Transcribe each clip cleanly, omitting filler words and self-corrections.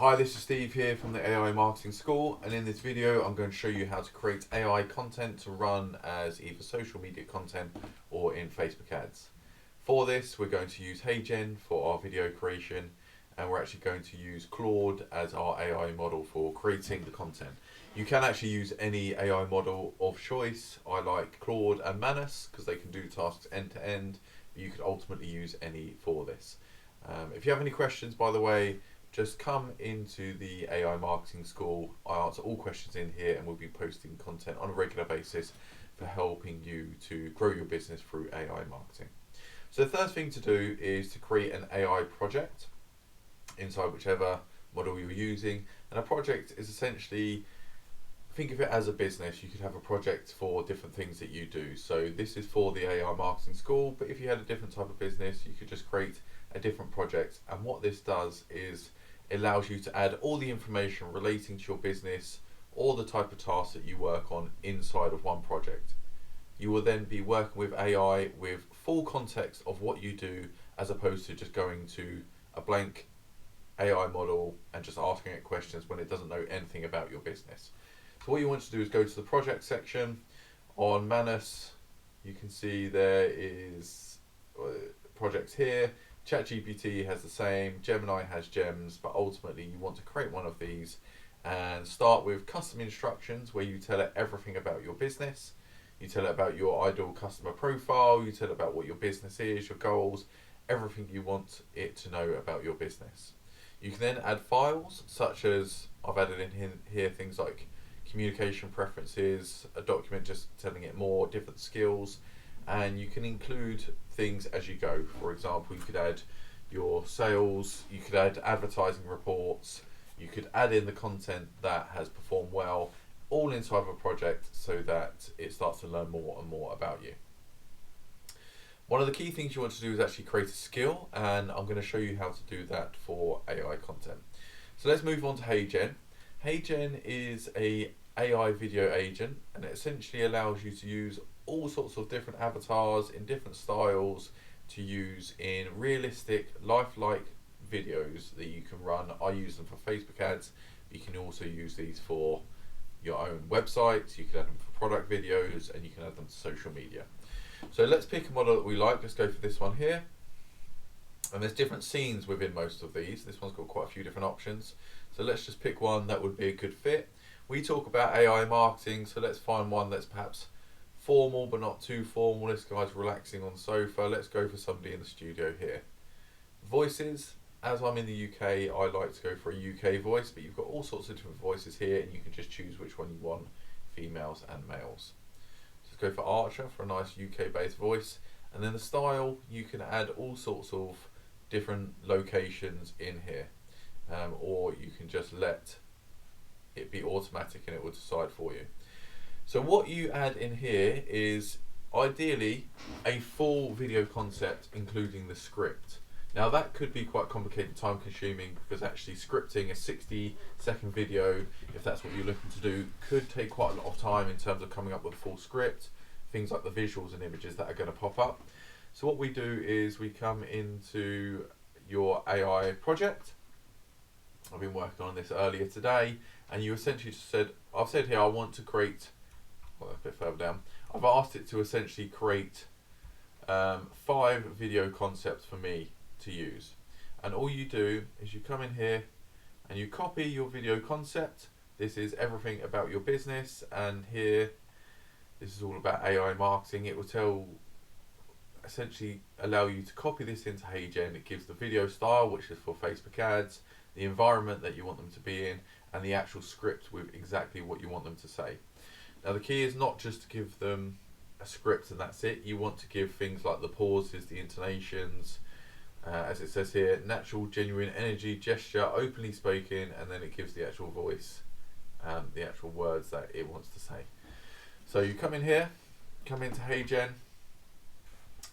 Hi, this is Steve here from the AI Marketing School, and in this video I'm going to show you how to create AI content to run as either social media content or in Facebook ads. For this we're going to use Heygen for our video creation, and we're actually going to use Claude as our AI model for creating the content. You can actually use any AI model of choice. I like Claude and Manus because they can do tasks end to end, but you could ultimately use any for this. If you have any questions, by the way, just come into the AI Marketing School. I answer all questions in here, and we'll be posting content on a regular basis for helping you to grow your business through AI marketing. So the first thing to do is to create an AI project inside whichever model you're using. And a project is essentially, think of it as a business. You could have a project for different things that you do. So this is for the AI Marketing School, but if you had a different type of business, you could just create a different project. And what this does is it allows you to add all the information relating to your business or the type of tasks that you work on inside of one project. You will then be working with AI with full context of what you do, as opposed to just going to a blank AI model and just asking it questions when it doesn't know anything about your business. So what you want to do is go to the project section. On Manus, you can see there is projects here. ChatGPT has the same, Gemini has gems, but ultimately you want to create one of these and start with custom instructions where you tell it everything about your business. You tell it about your ideal customer profile, you tell it about what your business is, your goals, everything you want it to know about your business. You can then add files, such as I've added in here things like communication preferences, a document just telling it more, different skills, and you can include things as you go. For example, you could add your sales, you could add advertising reports, you could add in the content that has performed well, all inside of a project so that it starts to learn more and more about you. One of the key things you want to do is actually create a skill, and I'm going to show you how to do that for AI content. So let's move on to Heygen. Heygen is a AI video agent, and it essentially allows you to use all sorts of different avatars in different styles to use in realistic, lifelike videos that you can run. I use them for Facebook ads. You can also use these for your own websites. You can add them for product videos, and you can add them to social media. So let's pick a model that we like. Let's go for this one here. And there's different scenes within most of these. This one's got quite a few different options. So let's just pick one that would be a good fit. We talk about AI marketing, so let's find one that's perhaps formal but not too formal. This guy's relaxing on the sofa. Let's go for somebody in the studio here. Voices, as I'm in the UK, I like to go for a UK voice, but you've got all sorts of different voices here, and you can just choose which one you want, females and males. Just go for Archer for a nice UK based voice. And then the style, you can add all sorts of different locations in here, or you can just let it be automatic and it will decide for you. So what you add in here is ideally a full video concept including the script. Now that could be quite complicated, time consuming, because actually scripting a 60-second video, if that's what you're looking to do, could take quite a lot of time in terms of coming up with a full script, things like the visuals and images that are going to pop up. So what we do is we come into your AI project. I've been working on this earlier today, and you essentially just said, I've said here I want to create, well, a bit further down, I've asked it to essentially create 5 video concepts for me to use. And all you do is you come in here and you copy your video concept. This is everything about your business, and here this is all about AI marketing. It will essentially allow you to copy this into Heygen. It gives the video style, which is for Facebook ads, the environment that you want them to be in, and the actual script with exactly what you want them to say. Now the key is not just to give them a script and that's it. You want to give things like the pauses, the intonations, as it says here, natural, genuine energy, gesture, openly spoken, and then it gives the actual voice, the actual words that it wants to say. So you come in here, come into Heygen,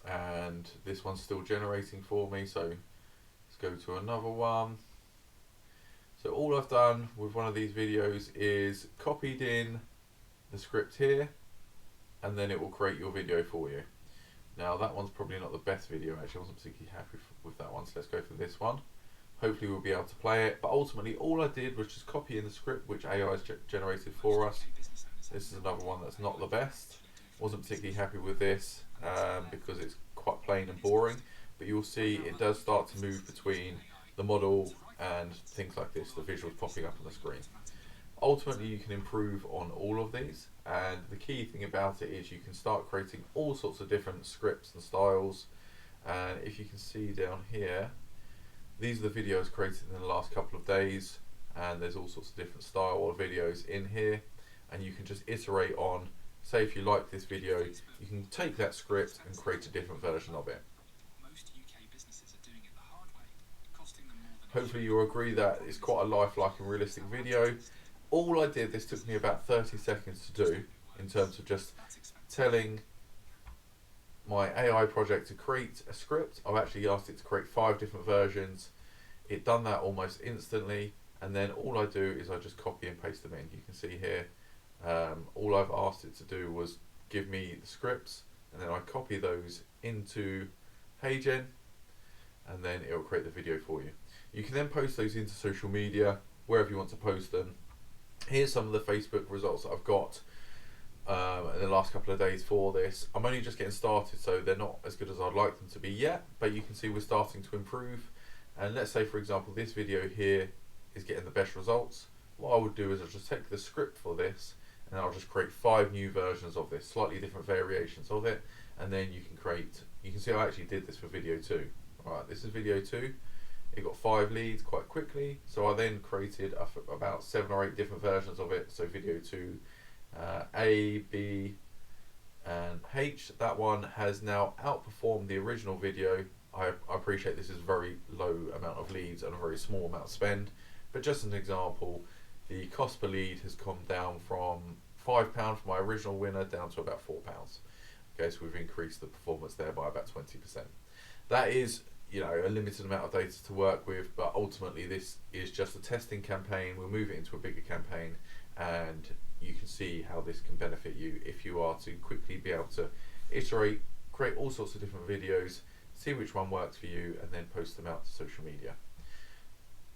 and this one's still generating for me, so let's go to another one. So all I've done with one of these videos is copied in the script here, and then it will create your video for you. Now that one's probably not the best video actually. I wasn't particularly happy with that one, so let's go for this one. Hopefully we'll be able to play it, but ultimately all I did was just copy in the script which AI has generated for us. This is another one that's not the best. Wasn't particularly happy with this because it's quite plain and boring, but you'll see it does start to move between the model and things like this, the visuals popping up on the screen. Ultimately you can improve on all of these, and the key thing about it is you can start creating all sorts of different scripts and styles. And if you can see down here, these are the videos created in the last couple of days, and there's all sorts of different style of videos in here, and you can just iterate on, say if you like this video, you can take that script and create a different version of it. Hopefully you'll agree that it's quite a lifelike and realistic video. All I did, this took me about 30 seconds to do, in terms of just telling my AI project to create a script. I've actually asked it to create 5 different versions. It done that almost instantly, and then all I do is I just copy and paste them in. You can see here, all I've asked it to do was give me the scripts, and then I copy those into Heygen, and then it will create the video for you. You can then post those into social media, wherever you want to post them. Here's some of the Facebook results that I've got in the last couple of days for this. I'm only just getting started, so they're not as good as I'd like them to be yet, but you can see we're starting to improve. And let's say, for example, this video here is getting the best results. What I would do is I'll just take the script for this, and I'll just create 5 new versions of this, slightly different variations of it, and then you can see I actually did this for video 2. Alright, this is video 2. It got 5 leads quite quickly, so I then created about 7 or 8 different versions of it. So video 2, A, B, and H. That one has now outperformed the original video. I appreciate this is a very low amount of leads and a very small amount of spend, but just an example, the cost per lead has come down from £5 for my original winner down to about £4. Okay, so we've increased the performance there by about 20%. That is, you know, a limited amount of data to work with, but ultimately this is just a testing campaign. We'll move it into a bigger campaign, and you can see how this can benefit you if you are to quickly be able to iterate, create all sorts of different videos, see which one works for you, and then post them out to social media.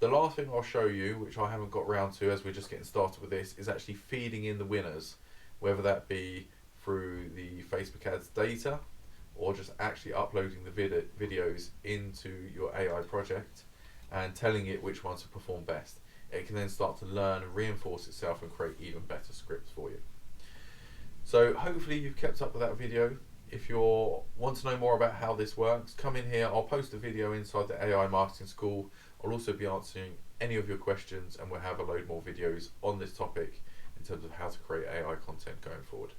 The last thing I'll show you, which I haven't got round to as we're just getting started with this, is actually feeding in the winners, whether that be through the Facebook ads data or just actually uploading the videos into your AI project and telling it which ones to perform best. It can then start to learn and reinforce itself and create even better scripts for you. So hopefully you've kept up with that video. If you want to know more about how this works, come in here. I'll post a video inside the AI Marketing School. I'll also be answering any of your questions, and we'll have a load more videos on this topic in terms of how to create AI content going forward.